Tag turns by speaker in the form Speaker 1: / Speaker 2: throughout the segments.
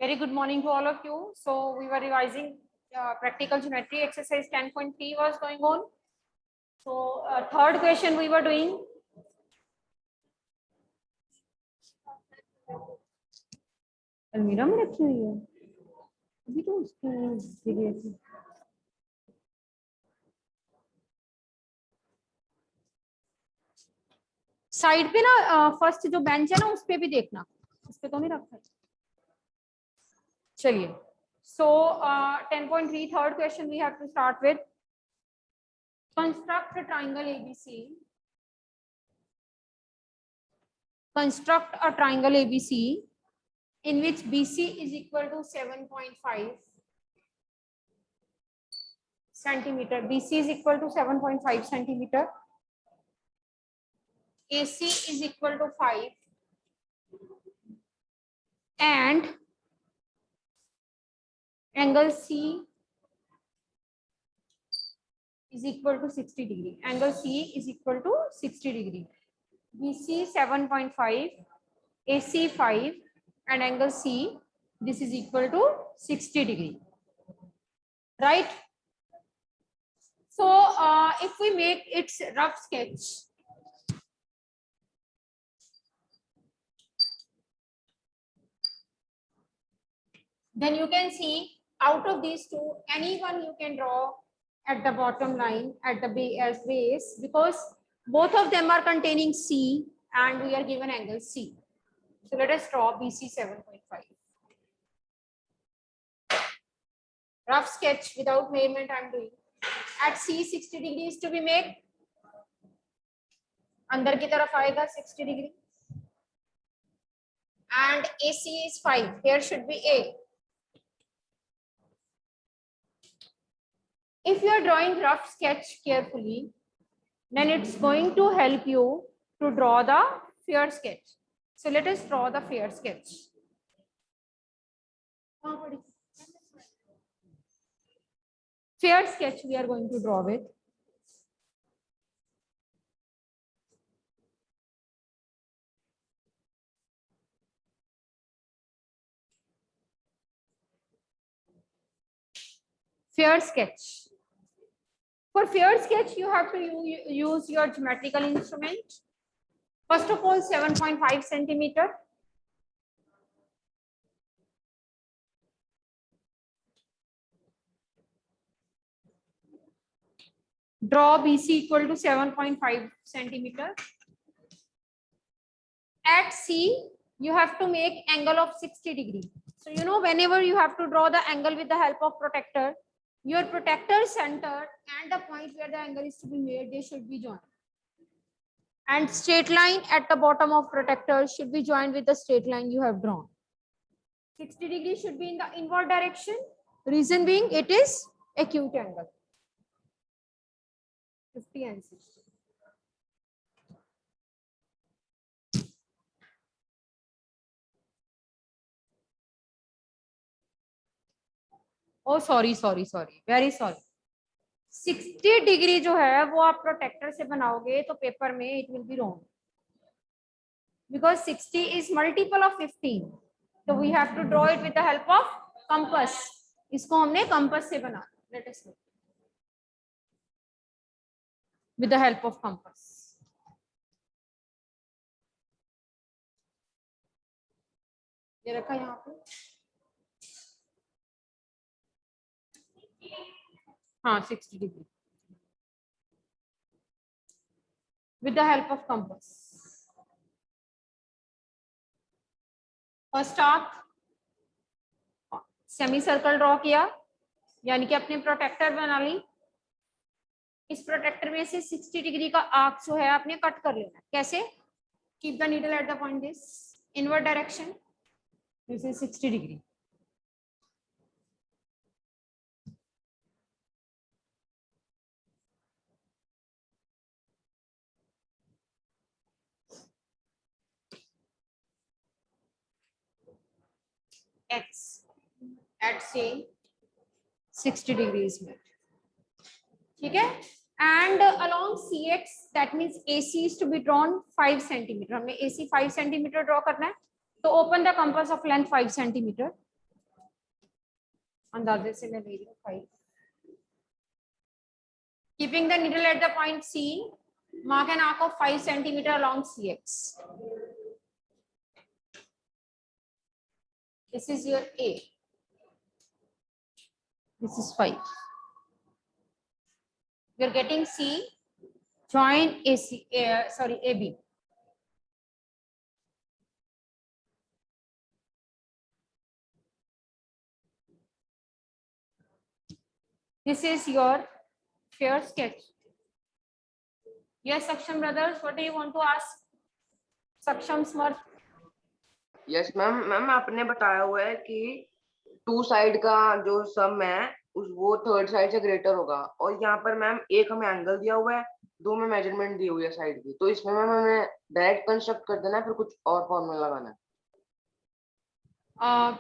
Speaker 1: Very good morning to all of you. So we were revising practical geometry exercise 10.3 was going on. So third question we were doing. अलमीरा में रखी हुई है अभी तो उसको जगह थी साइड पे ना फर्स्ट जो बेंच है ना उस पे भी देखना उस पे तो नहीं रखा है चलिए so 10.3 third question we have to start with construct a triangle ABC construct a triangle ABC in which BC is equal to 7.5 centimeter. BC is equal to 7.5 centimeter. AC is equal to 5 and angle C is equal to 60 degree. Angle C is equal to 60 degree. BC 7.5, AC 5 and angle C, this is equal to 60 degree. Right? So if we make its rough sketch, then you can see out of these two, any one you can draw at the bottom line at the base because both of them are containing C and we are given angle C. So let us draw BC 7.5. Rough sketch without measurement I am doing. At C 60 degrees to be made. अंदर की तरफ आएगा 60 degree. And AC is 5. Here should be A. If you are drawing rough sketch carefully, then it's going to help you to draw the fair sketch. So let us draw the fair sketch. Fair sketch we are going to draw with. Fair sketch. For fair sketch, you have to use your geometrical instrument. First of all, 7.5 centimeter. Draw BC equal to 7.5 centimeter. At C, you have to make angle of 60 degree. So, you know, whenever you have to draw the angle with the help of protractor, your protractor center and the point where the angle is to be made, they should be joined. And straight line at the bottom of protractor should be joined with the straight line you have drawn. 60 degree should be in the inward direction. Reason being, it is acute angle. 50 and 60. Oh, sorry, very sorry. 60 degree जो है वो आप protector से बनाओगे तो paper में it will be wrong because 60 is multiple of 15. So we have to draw it with the help of compass. इसको हमने compass से बना. Let us look. With the help of compass. ये रखा यहाँ पे. हाँ 60 degree. With the help of compass. First arc. Semi circle draw किया यानी कि अपने प्रोटेक्टर बना ली. इस प्रोटेक्टर में से 60 डिग्री का आर्क जो है आपने कट कर लेना. कैसे? Keep the needle at the point this inward direction. This is 60 degree. X at say 60 degrees में. ठीक है? And along CX that means AC is to be drawn 5 centimeter. हमने AC 5 centimeter draw करना है. तो open the compass of length 5 centimeter. अंदाजे से मैं ले रही हूँ 5. Keeping the needle at the point C, mark an arc of 5 centimeter along CX. This is your A. This is 5. We are getting C. Join AC. Sorry, AB. This is your fair sketch. Yes, Saksham brothers, what do you want to ask? Saksham Smart.
Speaker 2: Yes ma'am, ma'am आपने बताया हुआ है कि 2 side का जो सम है उस वो थर्ड साइड से ग्रेटर होगा, और यहाँ पर मैम एक हमें एंगल दिया हुआ है, 2 में मेजरमेंट दी हुई है साइड की, तो इसमें मैम हमें डायरेक्ट कंस्ट्रक्ट कर देना है, फिर कुछ और फॉर्मूला लगाना है?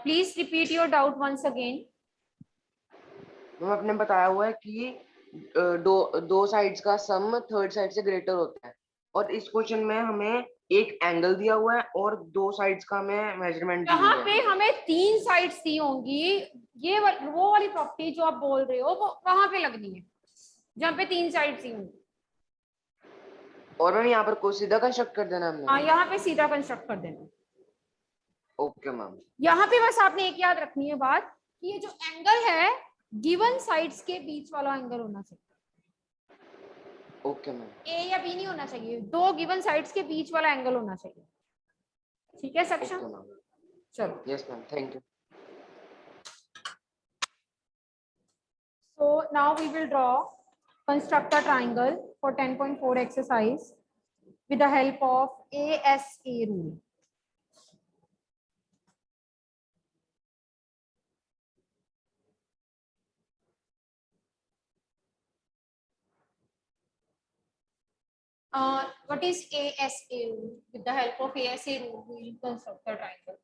Speaker 1: Please repeat your doubt once again.
Speaker 2: Ma'am आपने बताया हुआ है कि दो साइड्स का सम थर्ड साइड से ग्रेटर होता है, और इस क्वेश्चन में हमें एक एंगल दिया हुआ है और 2 साइड्स का हमें मेजरमेंट दी
Speaker 1: यहाँ
Speaker 2: हुई
Speaker 1: पे
Speaker 2: है।
Speaker 1: हमें 3 साइड्स दी होंगी, ये वो वाली प्रॉपर्टी जो आप बोल रहे हो वो वहां पे लगनी है जहाँ पे 3 साइड्स दी होंगी,
Speaker 2: और मैम यहाँ पर को सीधा कंस्ट्रक्ट कर देना हमने?
Speaker 1: हाँ यहाँ पे सीधा कंस्ट्रक्ट कर देना.
Speaker 2: Okay ma'am.
Speaker 1: यहाँ पे बस आपने एक याद रखनी है बात कि ये जो एंगल है गिवन साइड्स के बीच वाला एंगल होना चाहिए.
Speaker 2: Okay ma'am.
Speaker 1: ए या बी नहीं होना चाहिए, 2 गिवन साइड्स के बीच वाला एंगल होना चाहिए. ठीक है सक्षम? चलो.
Speaker 2: Yes ma'am, thank you.
Speaker 1: So now we will draw, construct a triangle for 10.4 exercise with the help of ASA rule. What is ASA rule? With the help of ASA rule, we will construct a triangle.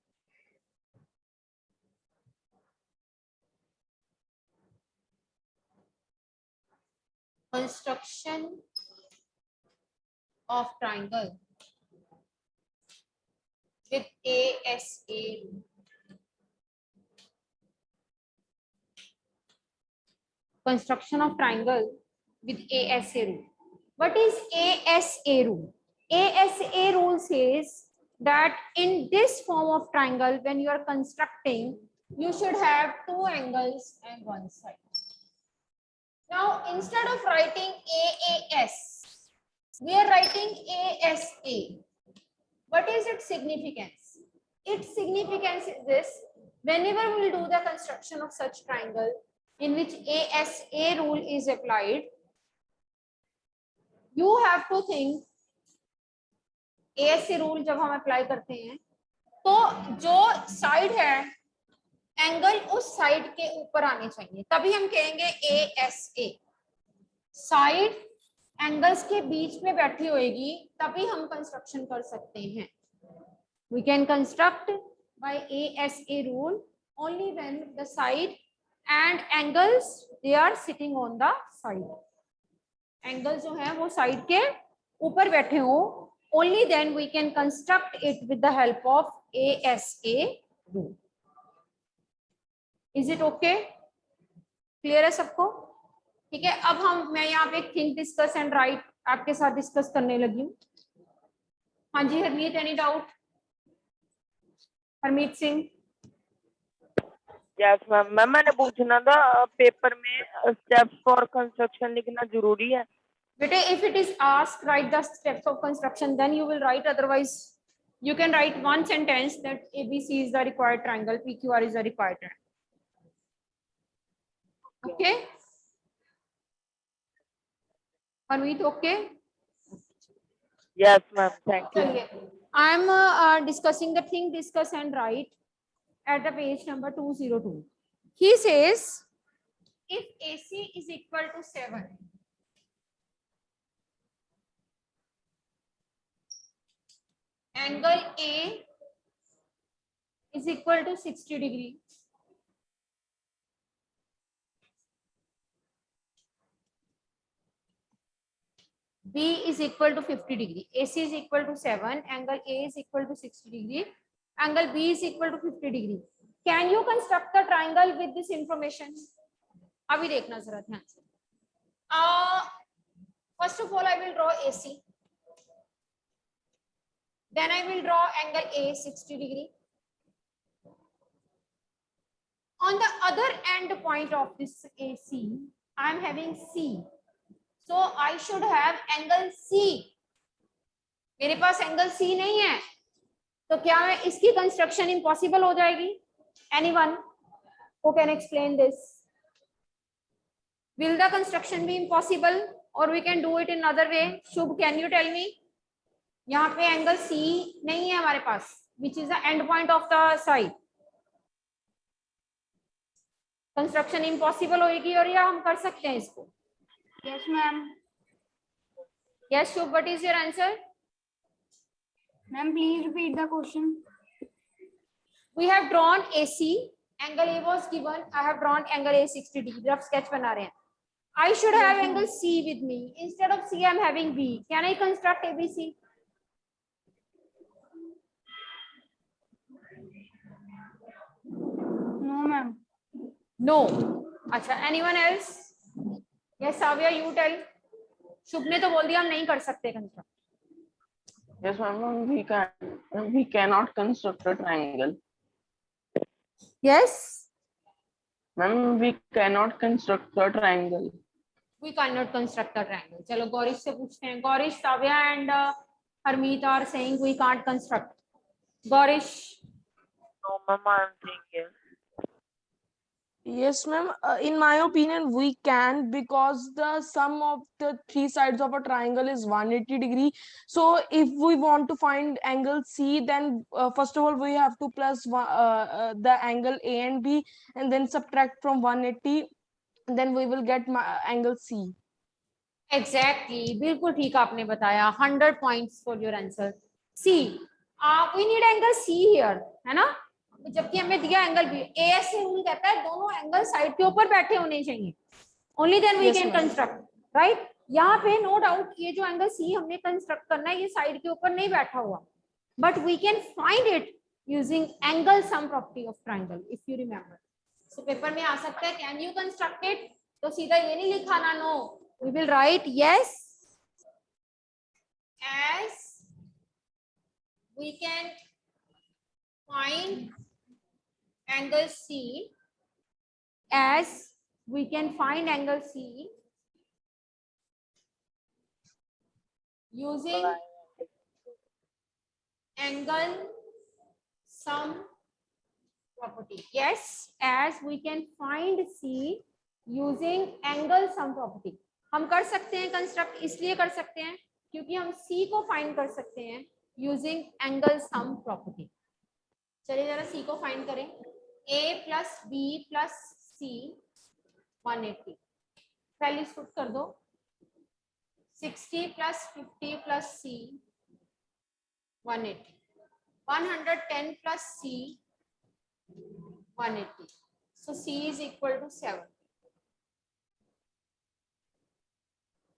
Speaker 1: Construction of triangle with ASA rule. Construction of triangle with ASA rule. What is ASA rule? ASA rule says that in this form of triangle, when you are constructing, you should have 2 angles and 1 side. Now, instead of writing AAS, we are writing ASA. What is its significance? Its significance is this: whenever we will do the construction of such triangle in which ASA rule is applied, you have to think ASA rule जब हम apply करते हैं तो जो side है angle उस side के ऊपर आने चाहिए, तभी हम कहेंगे ASA. साइड एंगल्स के बीच में बैठी होएगी तभी हम कंस्ट्रक्शन कर सकते हैं. We can construct by ASA rule only when the side and angles they are sitting on the side. Angle जो है वो साइड के ऊपर बैठे हो, only then we can construct it with the help of ASA rule. Is it okay? Clear है सबको? ठीक है. अब मैं यहाँ पे think, discuss and write आपके साथ डिस्कस करने लगी हूँ. हाँ जी Harmeet, any doubt? Harmeet Singh.
Speaker 3: Yes ma'am. Ma'am मैंने पूछना था, पेपर में स्टेप्स फॉर कंस्ट्रक्शन लिखना जरूरी है?
Speaker 1: बेटे if it is asked write the steps of construction, then you will write, otherwise you can write one sentence that ABC is the required triangle, PQR is the required triangle. Okay? Harmeet, okay?
Speaker 3: Yes ma'am, thank you.
Speaker 1: I am discussing the thing, discuss and write at the page number 202. He says if AC is equal to 7, angle A is equal to 60 degree. B is equal to 50 degree. AC is equal to 7, angle A is equal to 60 degree, angle B is equal to 50 degree. Can you construct the triangle with this information? अभी देखना जरा ध्यान से. First of all I will draw AC, then I will draw angle A 60 degree. On the other end point of this AC, I am having C, so I should have angle C. मेरे पास angle C नहीं है, तो क्या मैं इसकी construction impossible हो जाएगी? Anyone who can explain this? Will the construction be impossible or we can do it in another way? Shubh, can you tell me? यहाँ पे एंगल C नहीं है हमारे पास, which is the end point of the side. Construction impossible होगी और या हम कर सकते हैं इसको?
Speaker 4: Yes, ma'am.
Speaker 1: Yes, Shubh, what is your answer?
Speaker 4: Ma'am, please repeat the question.
Speaker 1: We have drawn AC, angle A was given. I have drawn angle A 60 degree. Rough sketch बना रहे हैं. I should have angle C with me. Instead of C, I am having B. Can I construct ABC?
Speaker 4: No, ma'am.
Speaker 1: No. अच्छा, anyone else? Yes, Savya, you tell. शुभ ने तो बोल दिया हम नहीं कर सकते construct.
Speaker 3: Yes, ma'am. We cannot construct a triangle.
Speaker 1: Yes.
Speaker 3: Ma'am, we cannot construct a triangle.
Speaker 1: We cannot construct a triangle. चलो गौरीश से पूछते हैं. Gourish, Savya and Harmeet are saying we can't construct. Gorish.
Speaker 3: No, ma'am, I am saying yes.
Speaker 5: Yes, ma'am. In my opinion, we can, because the sum of the three sides of a triangle is 180 degree. So if we want to find angle C, then first of all, we have to plus the angle A and B and then subtract from 180. Then we will get angle C.
Speaker 1: Exactly. बिल्कुल ठीक आपने बताया. 100 points for your answer. C. We need angle C here, है ना? जबकि हमें दिया angle B. AS rule कहता है दोनों एंगल साइड के ऊपर बैठे होने चाहिए. Only then we can construct, right? यहाँ पे no doubt ये जो एंगल C हमने कंस्ट्रक्ट करना है ये साइड के ऊपर नहीं बैठा हुआ. But we can find it using angle sum property of triangle, if you remember. So paper में आ सकता है can you construct it? तो सीधा ये नहीं लिखाना no. We will write yes, as we can find angle C, as we can find angle C using angle sum property. Yes, as we can find C using angle sum property. हम कर सकते हैं construct, इसलिए कर सकते हैं क्योंकि हम C को फाइंड कर सकते हैं यूजिंग एंगल सम प्रॉपर्टी. चलिए जरा C को फाइंड करें. A plus B plus C 180. पहले इसको कर दो. 60 plus 50 plus C 180. 110 plus C 180. So C is equal to 7.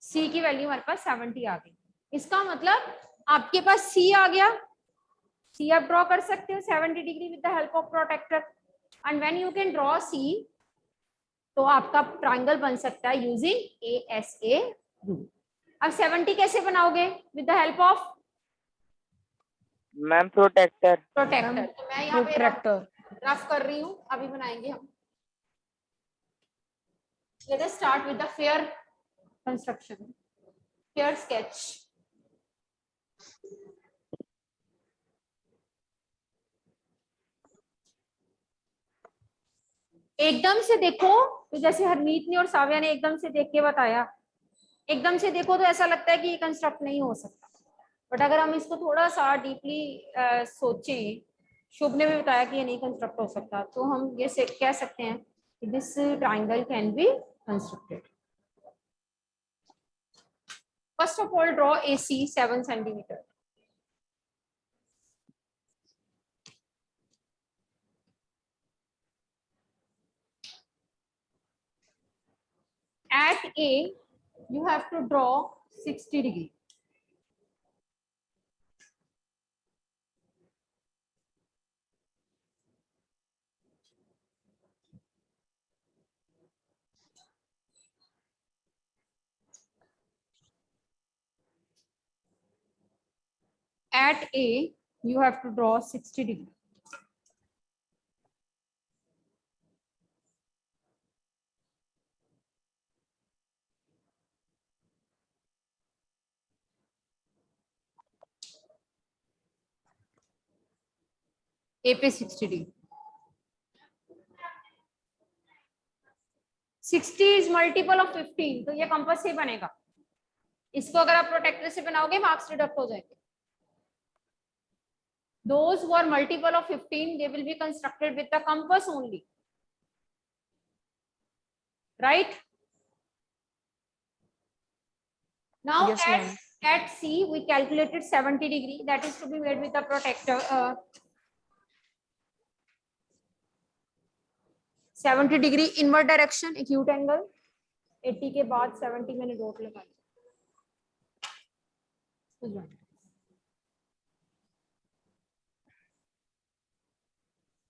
Speaker 1: C की वैल्यू हमारे पास 70 आ गई. इसका मतलब आपके पास C आ गया. C आप ड्रॉ कर सकते हो 70 degree with the help of protector. And when you can draw C, तो आपका ट्रायंगल बन सकता है यूजिंग ASA रूल. अब 70 कैसे बनाओगे? With the help of
Speaker 3: ma'am protector.
Speaker 1: तो मैं यहाँ पे
Speaker 5: Protractor.
Speaker 1: रफ कर रही हूँ. अभी बनाएंगे हम. Let us start with the fair construction, fair sketch. एकदम से देखो तो जैसे हरमीत ने और साव्या ने एकदम से देख के बताया, एकदम से देखो तो ऐसा लगता है कि ये कंस्ट्रक्ट नहीं हो सकता. बट अगर हम इसको थोड़ा सा डीपली सोचें, शुभ ने भी बताया कि ये नहीं कंस्ट्रक्ट हो सकता, तो हम ये कह सकते हैं कि this triangle can be constructed. First of all draw AC 7 centimetre. At A, you have to draw 60 degree. at A you have to draw 60 degree. A पे 60 degree. 60 is multiple of 15, तो ये कंपास से बनेगा. इसको अगर आप protector से बनाओगे मार्क्स डिडक्ट हो जाएंगे. Those who are multiple of 15, they will be constructed with the compass only. Right? Now
Speaker 5: Yes, ma'am.
Speaker 1: at C, we calculated 70 degree. That is to be made with the protector. 70 degree inward direction, acute angle. 80 के बाद 70 मैंने dot लगा दिया.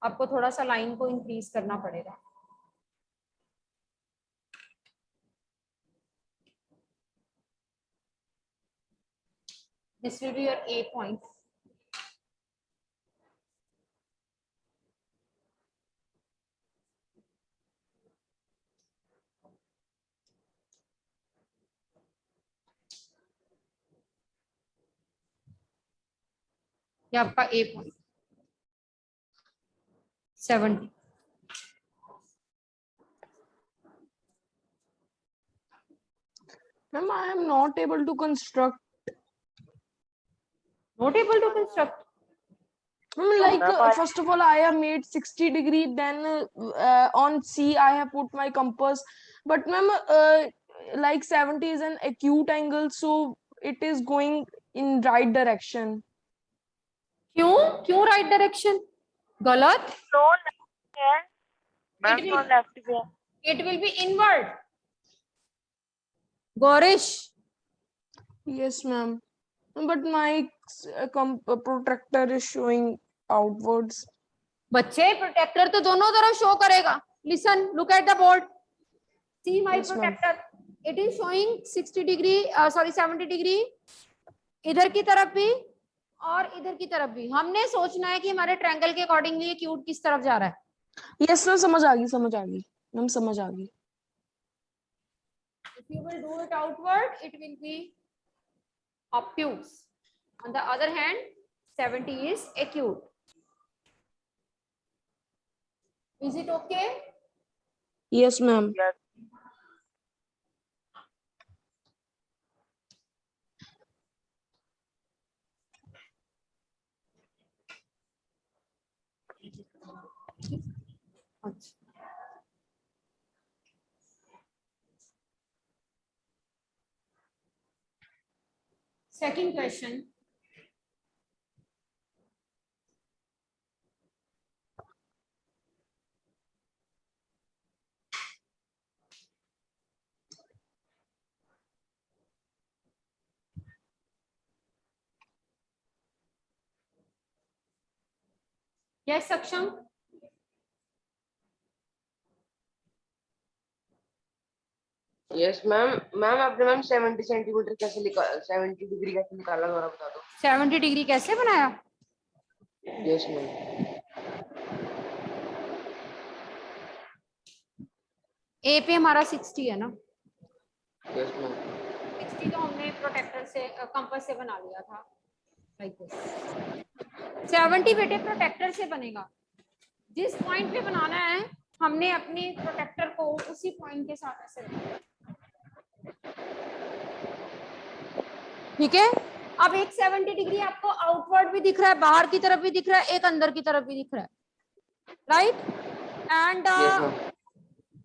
Speaker 1: आपको थोड़ा सा line को increase करना पड़ेगा. This will be your A point. ये आपका A point. 70.
Speaker 5: Ma'am, I am not able to construct.
Speaker 1: Not able to construct.
Speaker 5: Like first of all, I have made 60 degree. Then on C, I have put my compass. But ma'am, like 70 is an acute angle, so it is going in right direction.
Speaker 1: क्यों right direction? गलत.
Speaker 3: No left है. Ma'am,
Speaker 1: It
Speaker 3: no
Speaker 1: will-
Speaker 3: left है.
Speaker 1: It will be inward. Gorish.
Speaker 5: Yes, ma'am. But my protractor is showing outwards.
Speaker 1: बच्चे protector तो दोनों तरफ show करेगा. Listen, look at the board. See my
Speaker 5: Yes, ma'am.
Speaker 1: protector. It is showing 60 degree, sorry 70 degree. इधर की तरफ भी और इधर की तरफ भी. हमने सोचना है कि हमारे ट्रायंगल के अकॉर्डिंगली ये क्यूट किस तरफ जा रहा है.
Speaker 5: Yes, ma'am. समझ आ गई. मैम समझ आ गई.
Speaker 1: If you will do it outward, it will be obtuse. On the other hand, 70 is acute. Is it okay?
Speaker 5: Yes, ma'am.
Speaker 3: Yes.
Speaker 1: Second question. Yes, Saksham.
Speaker 2: Yes ma'am. Ma'am आपने ma'am 70 centimetre कैसे निकाला, 70 degree कैसे निकाला जरा बता दो.
Speaker 1: 70 degree कैसे बनाया?
Speaker 2: Yes ma'am.
Speaker 1: ए पे हमारा 60 है ना.
Speaker 2: Yes ma'am.
Speaker 1: 60 तो हमने प्रोटेक्टर से कंपास से बना लिया था. Like this. 70 बेटे प्रोटेक्टर से बनेगा. जिस पॉइंट पे बनाना है हमने अपने प्रोटेक्टर को उसी पॉइंट के साथ ऐसे रखना है. ठीक है. अब एक 70 डिग्री आपको आउटवर्ड भी दिख रहा है, बाहर की तरफ भी दिख रहा है, एक अंदर की तरफ भी दिख रहा है. Right. And
Speaker 2: yes ma'am.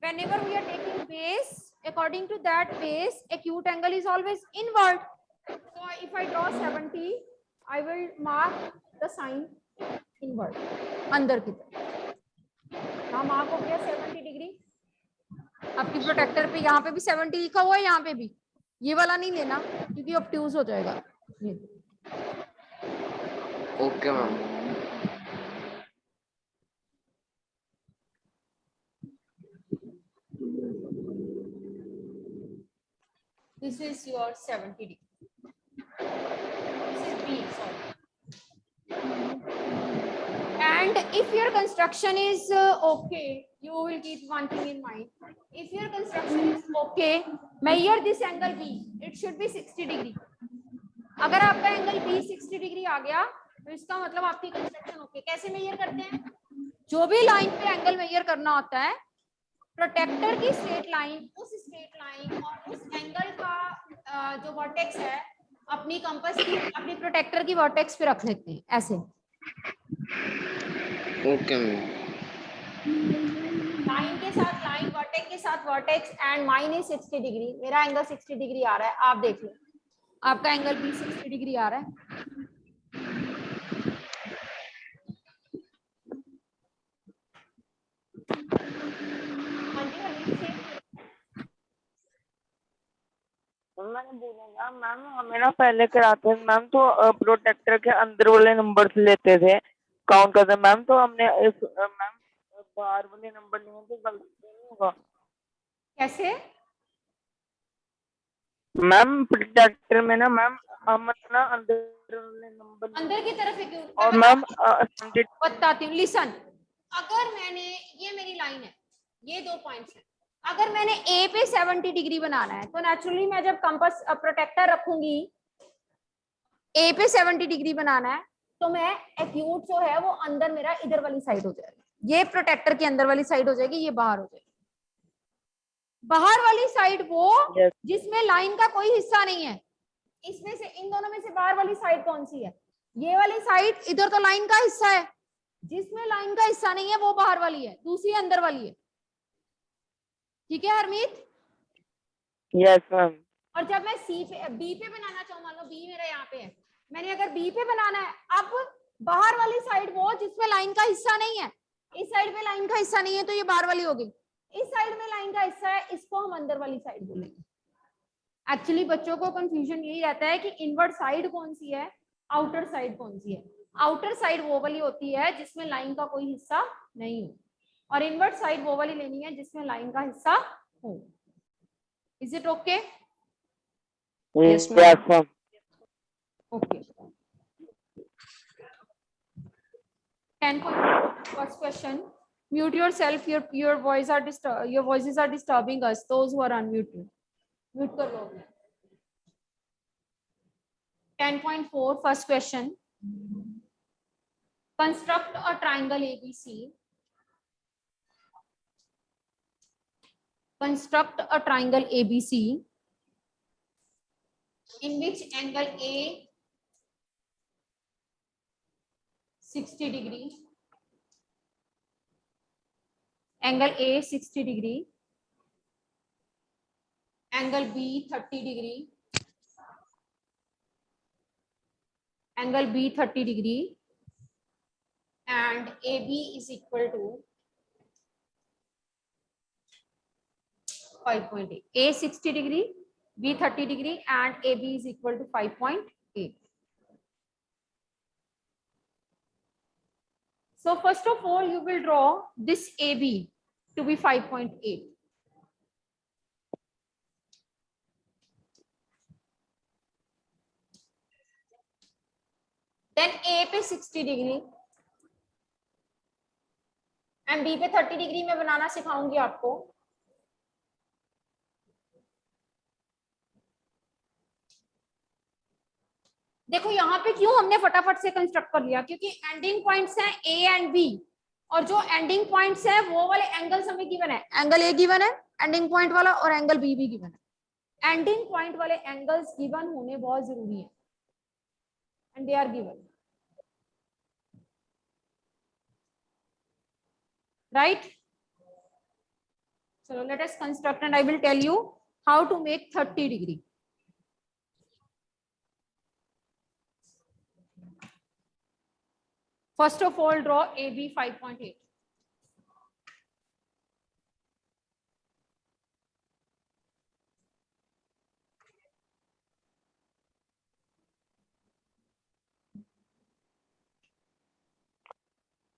Speaker 1: whenever we are taking base, according to that base, acute angle is always inward. So if I draw 70, I will mark the sign inward, अंदर की तरफ. यहाँ मार्क हो गया 70 डिग्री. आपकी प्रोटेक्टर पे यहाँ पे भी 70 लिखा हुआ है, यहाँ पे भी. ये वाला नहीं लेना क्योंकि ऑब्ट्यूज हो जाएगा.
Speaker 2: Okay ma'am.
Speaker 1: This is your 70 degree. This is B, sorry. And if your construction is okay, you will keep one thing in mind. If your construction is okay, measure this angle B. It should be 60 degree. अगर आपका angle B 60 degree आ गया तो इसका मतलब आपकी construction okay. कैसे major करते हैं? जो भी लाइन पे एंगल मेजर करना होता है, प्रोटेक्टर की स्ट्रेट लाइन, उस स्ट्रेट लाइन और उस एंगल का जो वर्टेक्स है अपनी कंपास की, अपनी प्रोटेक्टर की वर्टेक्स पे रख लेते हैं ऐसे।
Speaker 2: Okay ma'am.
Speaker 1: लाइन के साथ लाइन, वर्टेक्स के साथ vertex and mine is 60 degree. मेरा एंगल 60 डिग्री आ रहा है, आप देख लो आपका एंगल भी 60 डिग्री आ रहा है।
Speaker 3: मैंने बोला ना मैम, हमें ना पहले कराते थे मैम, तो प्रोटेक्टर के अंदर वाले नंबर लेते थे, काउंट करते मैम, तो हमने इस मैम बाहर वाले नंबर लिए तो गलती नहीं होगा?
Speaker 1: कैसे?
Speaker 3: मैम प्रोटेक्टर में ना मैम हम ना अंदर वाले नंबर
Speaker 1: अंदर की तरफ है क्यों?
Speaker 3: और मैम
Speaker 1: बताती हूँ, लिसन। अगर मैंने, ये मेरी लाइन है, ये 2 पॉइंट्स हैं, अगर मैंने ए पे 70 डिग्री बनाना है तो नेचुरली मैं जब कंपास प्रोटेक्टर रखूंगी, ए पे 70 डिग्री बनाना है तो मैं एक्यूट जो है वो अंदर मेरा इधर वाली साइड हो जाएगा, ये प्रोटेक्टर की अंदर वाली साइड हो जाएगी, ये बाहर हो जाएगी। बाहर वाली साइड वो जिसमें लाइन का कोई हिस्सा नहीं है। इसमें से, इन दोनों में से बाहर वाली साइड कौन सी है? ये वाली साइड। इधर तो लाइन का हिस्सा है, जिसमें लाइन का हिस्सा नहीं है वो बाहर वाली है, दूसरी अंदर वाली है। ठीक है हरमीत?
Speaker 3: Yes ma'am.
Speaker 1: और जब मैं सी पे, बी पे बनाना चाहूँ, मान लो बी मेरा यहाँ पे है, मैंने अगर बी पे बनाना है, अब बाहर वाली साइड वो जिसमें लाइन का हिस्सा नहीं है, इस साइड पे लाइन का हिस्सा नहीं है तो ये बाहर वाली होगी, इस साइड में लाइन का हिस्सा है, इसको हम अंदर वाली साइड बोलेंगे। एक्चुअली बच्चों को कंफ्यूजन यही रहता है कि इनवर्ट साइड कौन सी है, आउटर साइड कौन सी है। आउटर साइड वो वाली होती है जिसमें लाइन का कोई हिस्सा नहीं हो, और इनवर्ट साइड वो वाली लेनी है जिसमें लाइन का हिस्सा हो। Is it okay?
Speaker 5: Yes, ma'am.
Speaker 1: Okay. 10. First question. Mute yourself. Your voices are disturbing us. Those who are unmuted. Mute कर लो अपने। 10.4. First question. Construct a triangle ABC. Construct a triangle ABC in which angle A 60 degree, angle A 60 degree, angle B 30 degree, angle B 30 degree, and AB is equal to 5.8. A 60 degree, B 30 degree, and AB is equal to 5.8. So first of all, you will draw this AB to be 5.8. Then A पे 60 degree and B पे 30 degree में बनाना सिखाऊंगी आपको। देखो यहाँ पे क्यों हमने फटाफट से कंस्ट्रक्ट कर लिया, क्योंकि एंडिंग पॉइंट्स हैं A एंड B, और जो एंडिंग पॉइंट्स हैं वो वाले एंगल्स हमें गिवन है। एंगल A गिवन है एंडिंग पॉइंट वाला, और एंगल B भी गिवन है। एंडिंग पॉइंट वाले एंगल्स गिवन होने बहुत जरूरी है, and they are given, right? So let us construct and I will tell you how to make 30 degree. First of all, draw AB 5.8.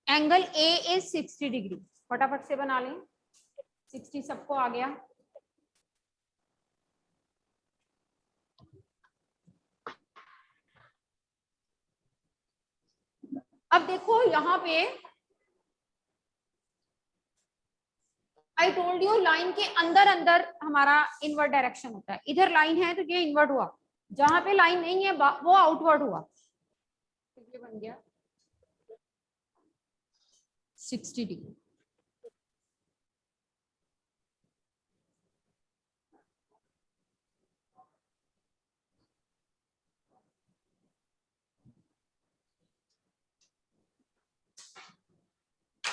Speaker 1: Angle A is 60 degree. फटाफट से बना लें, 60 सबको आ गया। अब देखो यहाँ पे आई टोल्ड यू लाइन के अंदर अंदर हमारा इनवर्ड डायरेक्शन होता है, इधर लाइन है तो ये इनवर्ड हुआ, जहां पे लाइन नहीं है वो आउटवर्ड हुआ, तो ये बन गया 60 degree.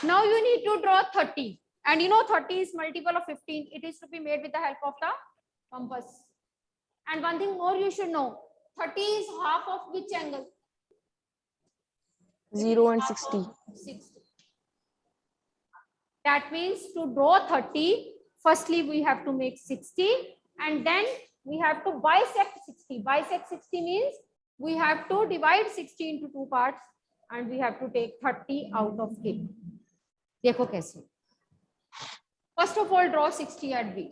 Speaker 1: Now you need to draw 30, and you know 30 is multiple of 15. It is to be made with the help of the compass. And one thing more you should know, 30 is half of which angle?
Speaker 5: 0 and
Speaker 1: Half
Speaker 5: 60.
Speaker 1: of 60. That means to draw 30, firstly we have to make 60, and then we have to bisect 60. Bisect 60 means we have to divide 60 into two parts, and we have to take 30 out of it. देखो कैसे। First of all draw 60 at B.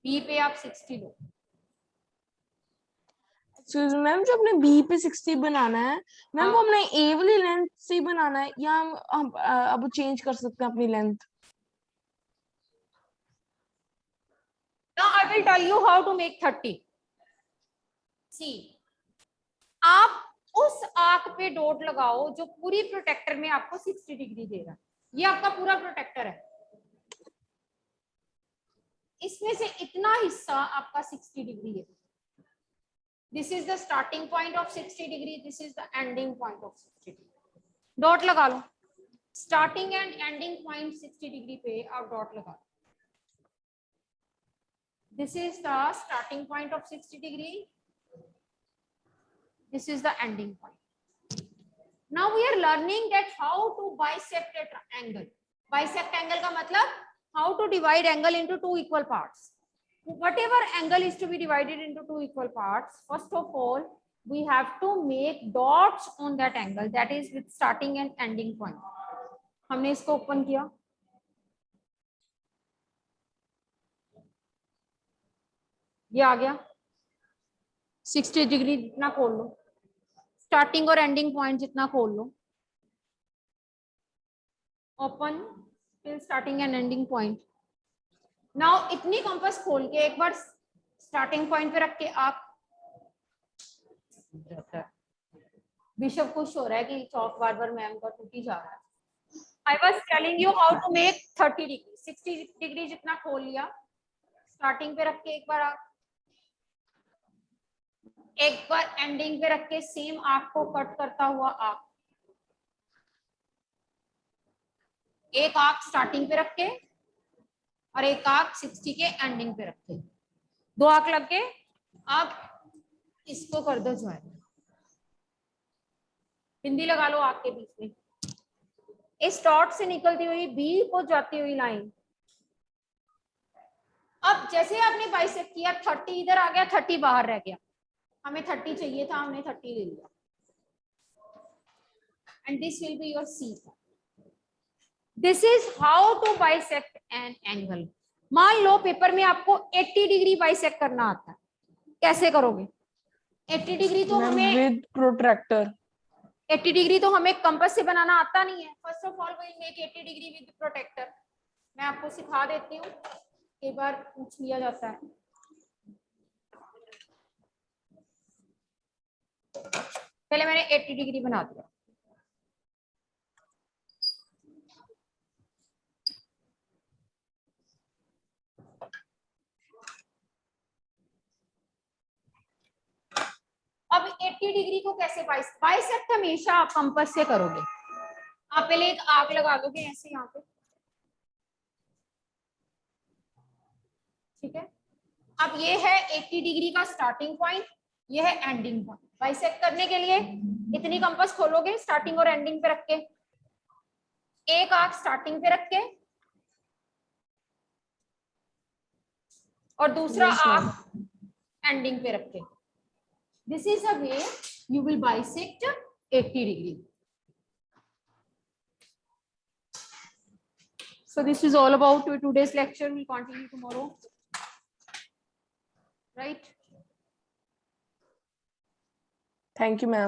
Speaker 1: B पे आप 60 लो।
Speaker 5: Excuse ma'am, जो अपने B पे 60 बनाना है ma'am, वो हमने ए वाली लेंथ से ही बनाना है या हम अब चेंज कर सकते हैं अपनी length?
Speaker 1: Now I will tell you how to make 30. See, आप उस आर्क पे डॉट लगाओ जो पूरी प्रोटेक्टर में आपको 60 डिग्री दे रहा है। ये आपका पूरा प्रोटेक्टर है, इसमें से इतना हिस्सा आपका 60 डिग्री है। This is the starting point of 60 degree, this is the ending point of 60 degree. Dot लगा लो, starting and ending point 60 degree पे आप डॉट लगा लो। This is the starting point of 60 degree, this is the ending point. Now we are learning that how to bisect a angle. Bisect angle का मतलब how to divide angle into two equal parts. Whatever angle is to be divided into two equal parts, first of all we have to make dots on that angle, that is with starting and ending point. हमने इसको open किया, ये आ गया 60 degree जितना खोल लो, starting और ending point जितना खोल लो, ओपन फिर starting and ending point. Now इतनी कंपास खोल के एक बार स्टार्टिंग पॉइंट पे रख के आप, बिशप खुश हो रहा है कि चौक बार बार मैम का टूट ही जा रहा है। I was telling you how to make 30 degree. 60 degree जितना खोल लिया, स्टार्टिंग पे रख के एक बार आप, एक बार एंडिंग पे रख के सेम आर्क को कट करता हुआ आर्क, एक आर्क स्टार्टिंग पे रख के और एक आर्क 60 के एंडिंग पे रख के, दो आर्क लग के आप इसको कर दो ज्वाइन, बिंदी लगा लो आर्क के बीच में। इस डॉट से निकलती हुई बी को जाती हुई लाइन, अब जैसे आपने बाइसेक्ट किया 30 इधर आ गया, 30 बाहर रह गया, हमें 30 चाहिए था, हमने 30 ले लिया, and this will be your C. This is how to bisect an angle. मान लो पेपर में आपको 80 डिग्री बाइसेक्ट करना आता है, कैसे करोगे? 80 डिग्री तो हमें
Speaker 5: विद प्रोट्रैक्टर,
Speaker 1: 80 डिग्री तो हमें कंपास से बनाना आता नहीं है। First of all we make 80 degree with protector. मैं आपको सिखा देती हूँ, कई बार पूछ लिया जाता है। पहले मैंने 80 डिग्री बना दिया, अब 80 डिग्री को कैसे बाइसेक्ट हमेशा आप कंपास से करोगे। आप पहले एक आर्क लगा दोगे ऐसे यहाँ पे, ठीक है। अब ये है 80 डिग्री का स्टार्टिंग पॉइंट, ये है एंडिंग पॉइंट। बाइसेक्ट करने के लिए इतनी कंपास खोलोगे स्टार्टिंग और एंडिंग पे रख के, एक आर्क स्टार्टिंग पे रख के और दूसरा आर्क एंडिंग पे रख के। This is a way you will bisect 80 degree. So this is all about today's lecture. We'll continue tomorrow. Right?
Speaker 5: Thank you ma'am.